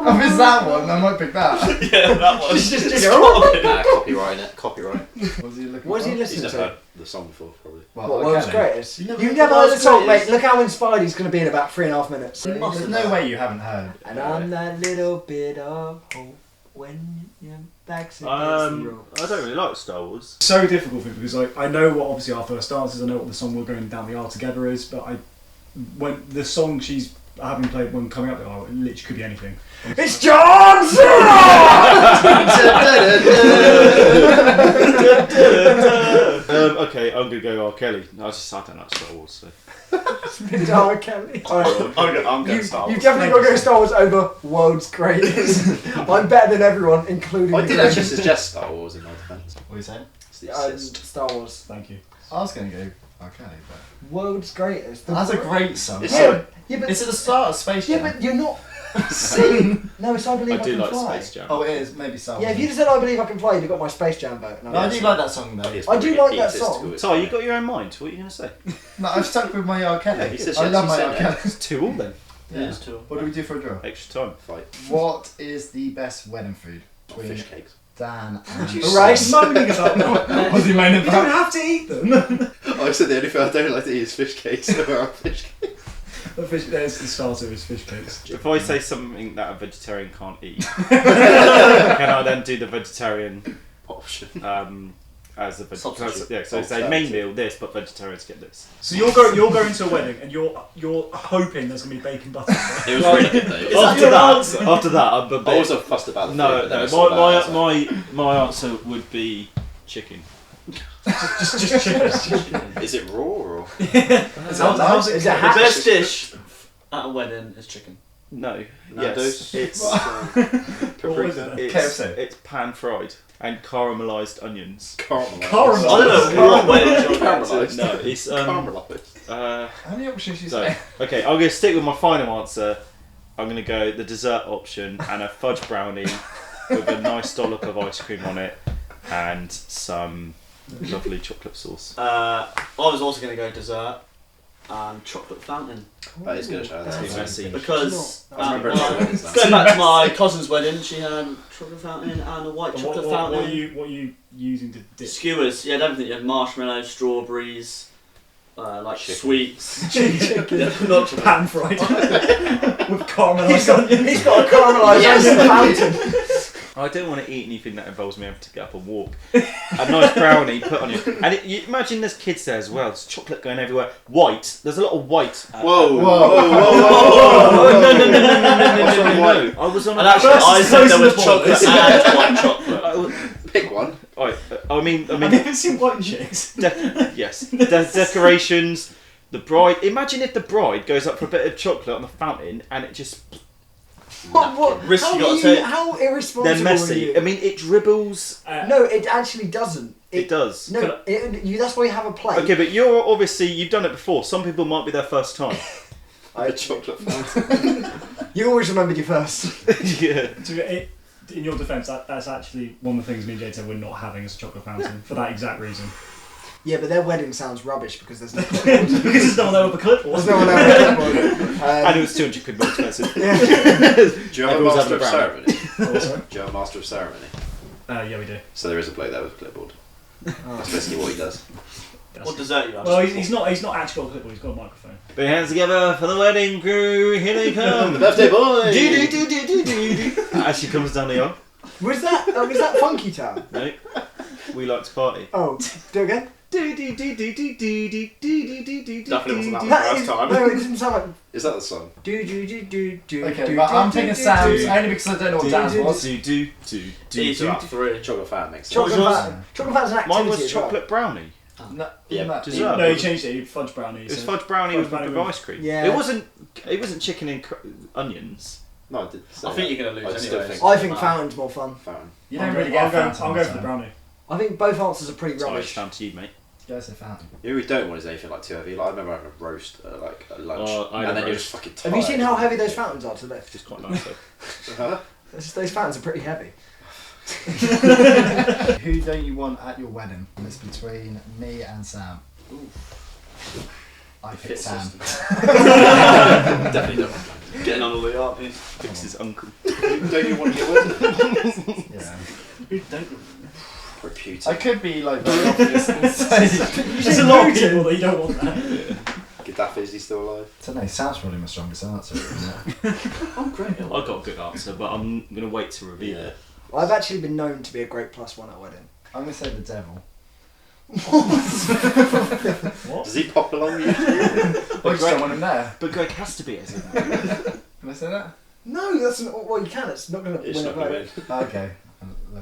S3: Oh, is that one? I might pick that.
S4: Yeah, that one.
S2: Copyright it. Copyright.
S3: Was he looking
S6: What is he
S3: for?
S2: He's
S6: listening
S2: never
S6: to?
S2: heard the song before, probably.
S3: Well,
S6: What, World's
S3: okay.
S6: Greatest?
S4: You never
S6: You've
S4: heard
S6: never heard the
S4: World's
S6: song, mate.
S4: Greatest?
S6: Look how inspired he's going to be in about 3.5 minutes.
S4: You must
S3: There's
S4: have.
S3: no way you haven't heard.
S6: And I'm that little bit of hope when your back's against the rope.
S5: I don't really like Star Wars.
S1: So difficult for me because I know what obviously our first dance is. I know what the song "We're Going Down the Aisle Together" is, but when the song she's having played when coming up the aisle, it literally could be anything.
S6: It's John Cena!
S5: Okay, I'm gonna go R. Kelly. I don't like Star Wars, so.
S6: It's R. Kelly.
S4: I'm going Star Wars.
S6: You've definitely got to go Star Wars over World's Greatest. I'm better than everyone, including
S2: I
S6: the
S2: did actually
S6: greatest.
S2: suggest Star Wars in my defence.
S3: What are you saying?
S6: Star Wars.
S1: Thank you.
S3: I was going to go okay, but
S6: World's Greatest.
S3: that's a great song.
S2: It's
S6: Yeah, yeah, but
S3: It's at the start of Space
S6: yeah,
S3: Jam.
S6: but you're not. See? No, it's I Believe
S5: I
S6: I,
S5: do
S6: Can
S5: like
S6: Fly.
S5: Space Jam.
S3: Oh, it is maybe Star Wars.
S6: Yeah, if you just said I Believe I Can Fly, you'd have got my Space Jam vote.
S3: No, I do like that song though.
S2: It's
S6: I do
S2: probably
S6: like that
S2: egotistical,
S6: song.
S2: it's
S5: So you got your own mind. What are you gonna say?
S3: No, I've stuck with my R. Kelly.
S2: Yeah, he says
S3: I
S2: yes,
S3: love
S2: he
S3: my
S2: said
S3: R.
S2: no.
S3: Kelly.
S5: It's 2 all then.
S3: Yeah.
S4: There's two.
S3: What do we do for a draw?
S5: Extra time.
S2: Fight.
S3: What is the best wedding food? Between
S2: Fish cakes.
S3: Dan
S1: Would
S3: and
S1: you
S6: Right.
S1: stop moaning about that?
S3: What's he moaning
S1: You don't
S3: about?
S1: have to eat them.
S2: Oh, I said the only thing I don't like to eat is fish cakes. There are fish cakes.
S1: There's the starter is fish cakes.
S5: If I say something that a vegetarian can't eat, can I then do the vegetarian
S2: Option.
S5: as a vegetarian?
S4: Substitute.
S5: Yeah, so say main meal this, but vegetarians get this.
S1: So you're going to a wedding and you're hoping there's gonna be bacon butter.
S2: It was really good though.
S5: After that, I'm a
S2: I
S5: bit.
S2: wasn't fussed about the
S5: No,
S2: food, but then I
S5: no.
S2: saw that, I was like,
S5: My answer would be chicken.
S1: just chicken.
S2: is it raw or?
S1: How's it?
S6: Is it
S4: The
S6: hatch?
S4: best dish at a wedding is chicken.
S5: No.
S2: Nando's?
S5: Yes. It's
S1: What was it?
S5: it's,
S3: KFC.
S5: it's pan fried and caramelized onions.
S2: Caramelised.
S1: Caramelised.
S4: I don't know what wedding you're going to.
S2: Caramelised.
S5: No, it's
S2: Caramelised.
S3: How many options you
S5: So,
S3: say?
S5: okay, I'm going to stick with my final answer. I'm going to go the dessert option and a fudge brownie with a nice dollop of ice cream on it and some lovely chocolate sauce.
S4: I was also going to go dessert and chocolate fountain.
S2: That is good.
S5: That's
S2: That's
S5: messy.
S4: Because
S2: I remember
S4: well,
S2: it now.
S4: going back to my cousin's wedding, she had chocolate fountain and a white
S1: And
S4: chocolate
S1: what
S4: fountain.
S1: are you using to dip?
S4: Skewers, yeah, everything. You had marshmallows, strawberries, like
S2: Chicken.
S4: sweets.
S1: Chicken.
S4: Yeah, not chocolate.
S1: Pan fried with caramelised onions.
S6: He's got a caramelised
S4: Yes.
S6: onion fountain.
S5: I don't want to eat anything that involves me having to get up and walk. A nice brownie put on you. And you imagine there's kids there as well. There's chocolate going everywhere. White. There's a lot of white.
S2: Whoa.
S5: No. I was on a
S4: And actually, I said there was
S1: Close
S4: chocolate
S1: to the
S4: and white chocolate.
S2: Pick one.
S5: Right, I mean,
S1: I've never seen white chicks.
S5: yes. Decorations. The bride. Imagine if the bride goes up for a bit of chocolate on the fountain and it just.
S6: What?
S4: Risk
S6: How,
S4: you gotta
S6: are
S4: take.
S6: how irresponsible
S5: They're
S6: are
S5: messy.
S6: you?
S5: I mean, it dribbles.
S6: No, it actually doesn't.
S5: It does.
S6: No, that's why you have a plate.
S5: Okay, but you're obviously you've done it before. Some people might be their first time.
S2: The chocolate fountain.
S6: You always remembered your first.
S5: Yeah.
S1: In your defence, that's actually one of the things me and Jay said we're not having as a chocolate fountain for that exact reason.
S6: Yeah, but their wedding sounds rubbish because there's no
S1: Because there's no one there with a clipboard.
S6: there's no one there.
S5: And it was 200 quid more expensive.
S6: Yeah.
S2: Do you have a
S5: Everyone's
S2: master
S5: having
S2: of
S5: a
S2: ceremony?
S1: Oh, sorry.
S2: Do you have a master of ceremony?
S1: Yeah, we do.
S2: So there is a bloke there with a clipboard. That's basically what he does.
S4: What dessert you have?
S1: Well, he's not actually got a clipboard. He's got a microphone.
S5: Put your hands together for the wedding crew. Here they come.
S2: The birthday boy!
S5: As she comes down the aisle.
S6: Was that Funky Town?
S5: No. We like to party.
S6: Oh, do it again.
S4: Definitely wasn't that one
S6: That
S4: first
S6: is,
S4: time.
S6: no, it doesn't sound like.
S2: Is that the song?
S3: Okay, but I'm taking Sam's only because I don't know what Dan's was.
S4: Easy up 3.
S2: Chocolate fan makes sense.
S6: Chocolate
S5: yours?
S6: Fountain. Chocolate Fountain's an activity.
S5: Mine was
S6: as well.
S5: chocolate brownie.
S3: No,
S2: Yeah,
S3: no.
S5: dessert.
S1: No, he changed it. He fudge brownie.
S5: It was fudge brownie with ice cream.
S6: Yeah.
S5: It wasn't chicken and onions.
S2: No, I did say
S4: I think you're going to
S2: I
S4: lose
S2: still
S4: anyway.
S2: think-
S6: I think Fountain's more fun.
S2: Fountain.
S3: You don't really get
S1: I'll
S3: Fountain.
S1: go for the brownie.
S6: I think both answers are pretty
S5: Sorry, it's
S6: rubbish.
S5: down to you, mate.
S3: Go say Fountain.
S2: You know, we don't want is anything like too heavy. Like I remember having a roast at lunch,
S5: Oh, I had
S2: and
S5: a
S2: then you're
S5: roast.
S2: just fucking tired.
S6: Have you seen how heavy those fountains are to lift?
S5: It's quite nice though.
S2: Huh?
S6: Those fountains are pretty heavy.
S3: Who don't you want at your wedding? And it's between me and Sam. I picked
S2: Fit
S3: Sam.
S2: system. Definitely don't.
S4: Getting on all the art.
S5: Fix his uncle.
S2: Don't you want your wedding?
S3: Yeah.
S4: Who don't?
S2: Reputed.
S3: I could be like very obvious and say.
S1: There's a lot of people that you don't want that.
S2: Gaddafi, is he still alive?
S3: I don't know. Sam's probably my strongest answer, isn't it?
S4: Oh, great.
S5: I got a good answer, but I'm gonna wait to reveal
S2: Yeah.
S5: it.
S6: I've actually been known to be a great +1 at a wedding.
S3: I'm gonna say the devil.
S2: Does he pop along usually?
S3: I just don't want him there.
S5: But Greg has to be, as in.
S3: Can I say that?
S6: No, that's not. Well, you can. It's not going to
S2: It's
S6: win a
S2: not going
S6: vote.
S2: to win.
S3: Okay.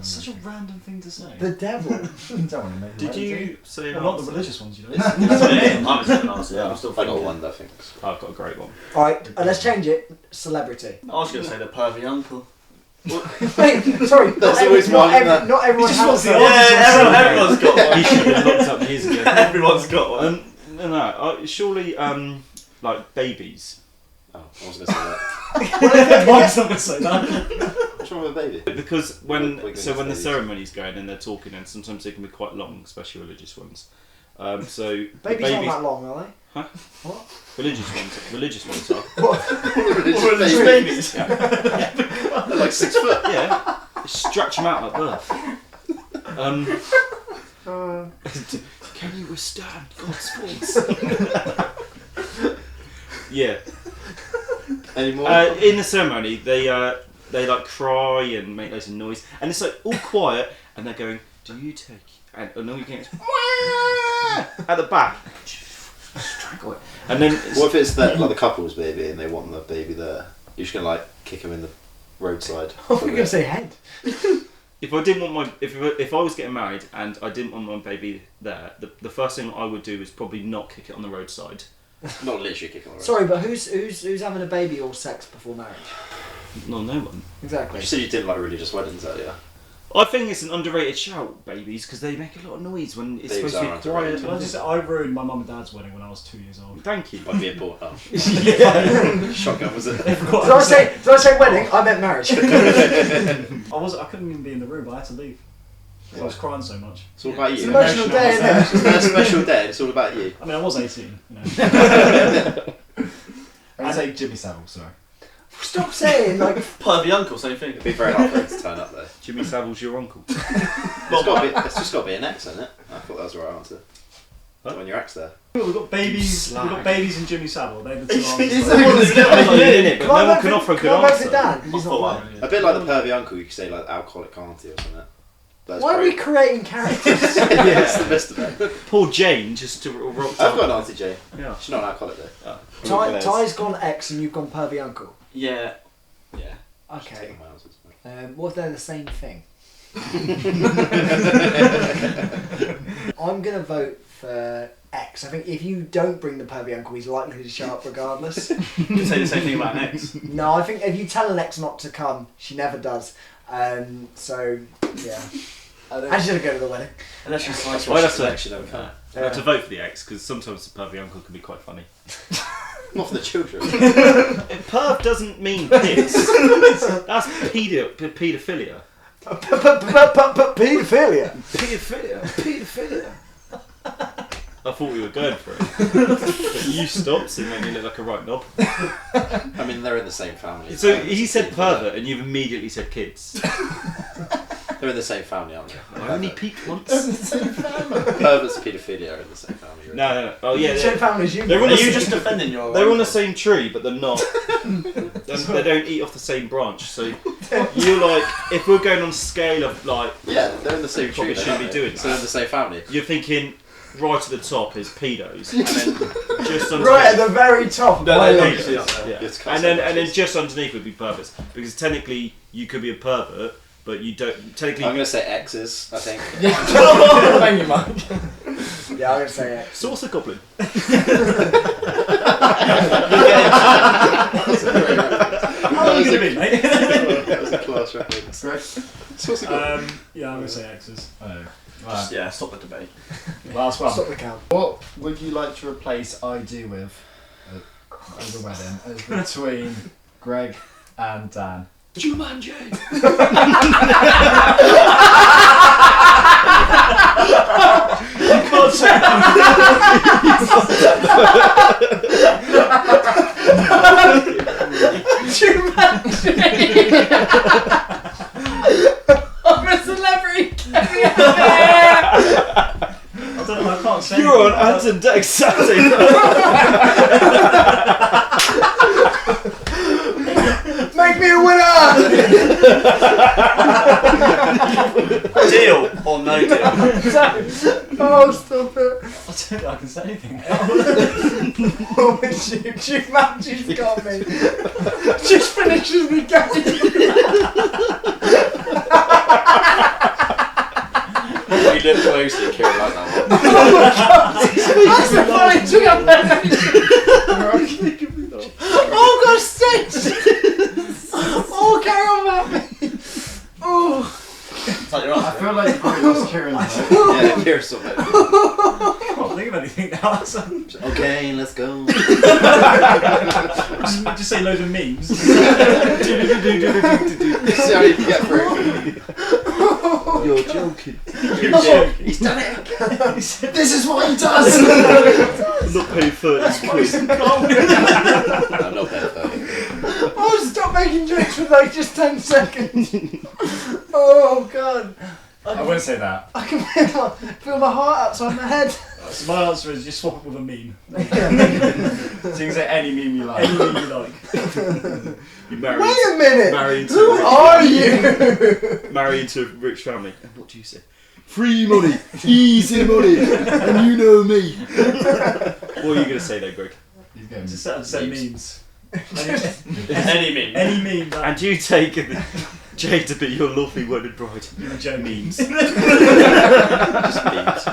S5: Such a random thing to say.
S6: The devil.
S3: Don't want to make
S5: Did you say an
S1: Well, not the
S5: answer?
S1: religious ones, you know.
S4: That's it. I was going to answer. I'm still
S2: I got
S4: thinking.
S2: one, I think.
S5: I've got a great one.
S6: All right, let's change it. Celebrity.
S4: I was going to say the pervy uncle.
S6: Wait, sorry.
S2: There's
S6: not
S2: always one, isn't there?
S6: not everyone
S1: He just
S6: has
S1: wants the
S6: that.
S1: answer.
S4: Everyone's got one.
S5: He should have been locked up years ago.
S4: Everyone's got one.
S5: No, surely, like babies.
S2: Oh, I was going to say that.
S1: Mike's not going to say that.
S2: What's wrong with a baby?
S5: Because
S2: We're
S5: when
S2: gonna
S5: the
S2: say these.
S5: ceremony's going and they're talking, and sometimes they can be quite long, especially religious ones. So the
S6: Babies aren't that long, are they?
S5: Huh?
S6: What?
S5: religious ones are.
S2: Religious
S4: babies.
S5: Yeah,
S2: They're like 6 foot.
S5: yeah. They stretch them out at birth. Can you withstand God's force? Yeah.
S2: Any more?
S5: In the ceremony, they like cry and make loads of noise, and it's like all quiet, and they're going, "Do you take?" And all you get is at the back. Strangle it. And then
S2: What if it's like the couple's baby and they want the baby there? You're just gonna like kick him in the roadside.
S6: I was going to say head.
S5: if I didn't want my if I was getting married and I didn't want my baby there, the first thing I would do is probably not kick it on the roadside.
S2: Not literally kick him on the roadside.
S6: Sorry, but who's having a baby or sex before marriage?
S5: No one.
S6: Exactly.
S2: You said you didn't like religious weddings earlier.
S5: I think it's an underrated shout, babies, because they make a lot of noise when it's
S2: Babies
S5: supposed to be
S2: are
S5: quiet.
S2: underrated.
S1: I ruined my mum and dad's wedding when I was 2 years old.
S5: Thank you.
S2: By being brought up.
S1: Yeah.
S2: Shotgun was it?
S6: Did I say wedding? I meant marriage.
S1: I couldn't even be in the room. I had to leave. I was crying so much.
S2: It's all about
S6: It's
S2: you.
S6: an emotional day, isn't it?
S2: It's not a special day. It's all about you.
S1: I mean, I was 18. You know.
S3: I'm gonna say Jimmy Savile. Sorry.
S6: Stop saying like.
S4: Pervy uncle, same thing.
S2: It'd be very hard for him to turn up though.
S5: Jimmy Savile's your uncle.
S2: It's just got to be an X, isn't it? I thought that was the right answer.
S5: Huh?
S2: When your X there.
S1: We've got babies.
S5: Slag.
S1: We've got babies and Jimmy Savile. They're the two
S4: Is
S1: answers.
S4: that what it's
S5: I'm not in it, but
S6: Can
S5: no
S6: I
S5: one
S6: vote
S5: can
S6: for-
S5: offer a
S6: can
S5: good
S6: I vote for
S5: answer.
S6: Dan? He's not
S4: one.
S6: one.
S2: A bit like the pervy uncle, you could say like alcoholic auntie or something. That's
S6: Why are we creating characters?
S2: yeah, that's the best of it.
S5: Poor Jane just to rock
S2: I've got an auntie Jane.
S5: Yeah.
S2: She's not an alcoholic though.
S6: Ty's gone X and you've gone pervy uncle.
S4: Yeah. Yeah.
S6: Okay.
S2: Taking my answers.
S6: What if they're the same thing? I'm gonna vote for X. I think if you don't bring the pervy uncle, he's likely to show up regardless.
S4: You can say the same thing about an ex.
S6: No, I think if you tell an ex not to come, she never does. So yeah, I should go to the wedding.
S4: Unless you
S2: That's
S5: Well,
S2: why
S5: that's
S2: she's
S5: it.
S2: election never come.
S5: I have to vote for the ex because sometimes the pervy uncle can be quite funny.
S2: Not for the children.
S5: Perv doesn't mean kids. That's paedophilia.
S6: Pedophilia.
S5: Paedophilia. I thought we were going for it. But you stopped, so it made me look like a right knob.
S2: I mean, they're in the same family.
S5: So he said pervert, and you've immediately said kids.
S2: They're in the same family, aren't they?
S5: I only peeked once.
S2: Perverts and paedophilia are in the same family. Really.
S5: No. Oh yeah,
S6: Same family as you.
S5: they're
S4: Are
S5: on
S4: you
S5: the
S4: just defending your...
S5: they're on the same tree, but they're not. They don't eat off the same branch. So you're like, if we're going on a scale of like,
S2: Yeah, they're in the same
S5: Probably
S2: tree.
S5: shouldn't
S2: aren't
S5: be
S2: they?
S5: doing
S2: So they're in
S5: that.
S2: the same family.
S5: you're thinking right at the top is pedos, and then just underneath.
S6: Right at the very top.
S2: No,
S6: I
S2: no,
S6: love
S2: no,
S6: it.
S2: no.
S5: Yeah.
S2: It's
S5: And then just underneath would be perverts, because technically you could be a pervert, but you don't. Technically,
S2: I'm gonna say X's. I think.
S3: Thank you, Mike.
S6: Yeah, I'm gonna say it.
S5: saucer goblin.
S2: That was a class reference.
S1: Yeah, I'm gonna say X's.
S3: Oh, right.
S4: Yeah, stop the debate.
S3: Last one.
S6: Stop the count.
S3: What would you like to replace I do with at the wedding as between Greg and Dan?
S2: Jumanji.
S6: I'm a celebrity.
S1: I don't know. I can't say.
S5: You're on Ant and Dex Saturday.
S6: Make me a winner.
S4: Deal or no deal?
S6: Oh, stop it.
S1: I don't think I can say anything now.
S6: What would you? Jumanji's got me. Just finishes the game.
S2: We live closely, Kieran, like that one.
S6: That's the funny thing I've ever. Oh gosh, Stitch! Oh, carry on about me. Oh.
S4: Is that your
S3: I
S4: answer?
S3: feel like you probably lost Kieran though.
S2: Yeah, Kieran's sort of.
S1: I can't think of anything now.
S2: Okay, let's go.
S1: Just say loads of memes.
S2: See how you can get through.
S5: You're joking.
S2: He's done it.
S3: This is what he does.
S5: Not paying 30 quid.
S2: I'm not bad though.
S6: Oh, stop making jokes for like just 10 seconds. Oh god.
S3: I wouldn't say that.
S6: I can feel my heart outside my head.
S1: So my answer is just swap it with a meme.
S3: So you can say any meme you like.
S1: Any meme you like.
S5: You marry,
S6: Wait a minute.
S5: marry into
S6: Who
S5: a rich
S6: are you?
S5: marry into a rich family. And what do you say? Free money, easy money, and you know me. What are you going to say though, Greg?
S3: He's going
S1: Just say memes.
S4: Any meme.
S1: Any meme that
S5: And you take Jade to be your lovely wedded bride.
S1: you're a joke.
S5: Memes.
S2: Just memes.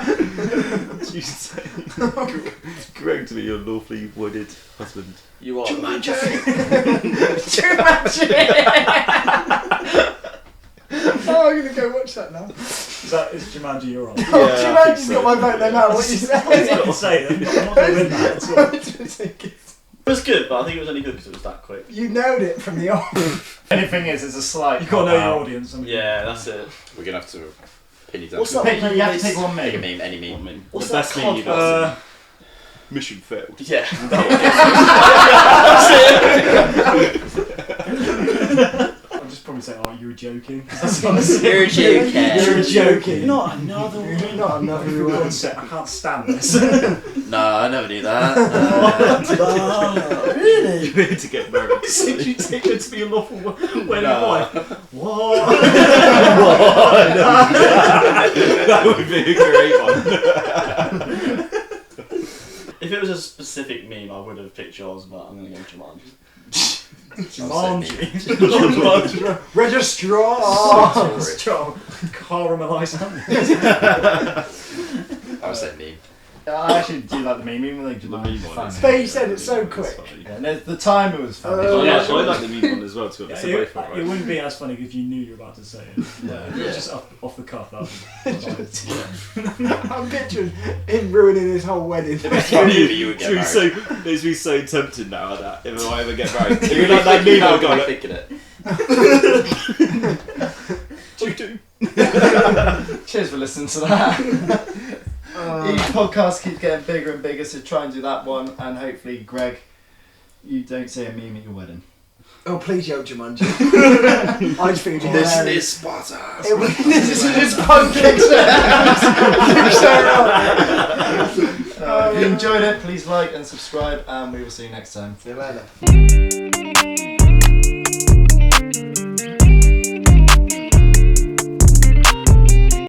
S5: You say Greg to be your lawfully wedded husband.
S4: You are.
S6: Jumanji. Oh, I'm gonna go watch that now.
S1: Is Jumanji you're on?
S5: Yeah,
S6: Oh,
S5: I think
S6: Jumanji's
S5: so.
S6: got my vote no matter what you
S1: I
S6: say.
S1: can say it. I'm not going to win that at all.
S4: It was good, but I think it was only good because it was that quick.
S6: You nailed it from the off.
S3: Anything is, it's a slight.
S1: You've got to know your
S3: cop-out.
S1: audience. haven't you?
S4: Yeah, that's it.
S2: We're gonna have to pin you down.
S4: What's that
S3: Pick,
S4: one
S3: you have to
S4: with-
S3: take one
S2: Pick a
S3: meme.
S2: meme, any
S5: What
S2: meme.
S5: meme?
S4: What's
S5: The best
S4: that
S5: meme you've got. Mission failed.
S4: Yeah.
S1: I'll just probably say, oh, you were joking. That's honestly.
S2: You're joking.
S6: You're joking.
S1: Not another one.
S6: Not another
S1: For
S6: one.
S1: God's sake, I can't stand this.
S2: No, I never knew that.
S6: Really?
S5: You need to get married.
S1: Did you take her to be a lawful wedding
S2: No.
S1: wife? What?
S5: That would be a great one.
S4: If it was a specific meme, I would have picked yours, but I'm going to go Jumanji.
S1: Jumanji.
S6: Registrar.
S1: Strong. Caramelised honey.
S2: I would say meme.
S3: I actually do like the meme, even though Jumanji's
S5: one
S3: funny.
S5: is-
S6: But you said it so quick.
S3: Yeah, and the timer was funny.
S6: Oh,
S5: Yeah, I like the meme one as well. To be honest,
S1: It,
S5: they're both alright.
S1: it wouldn't be as funny if you knew you were about to say it.
S3: Yeah.
S1: It was just off the cuff. That was
S6: I'm picturing him ruining his whole wedding.
S2: Maybe you would get
S5: It's
S2: married.
S5: makes me so tempted now that if I ever get married, you're like that meme I've got.
S2: thinking it.
S3: Cheers for listening to that. Each podcast keeps getting bigger and bigger, so try and do that one, and hopefully, Greg, you don't say a meme at your wedding.
S6: Oh, please, yo, Jumanji. I just think it's
S2: This
S6: hilarious.
S2: is Sparta.
S6: This is just punk kicks
S3: If you enjoyed it, please like and subscribe, and we will see you next time.
S6: See you later.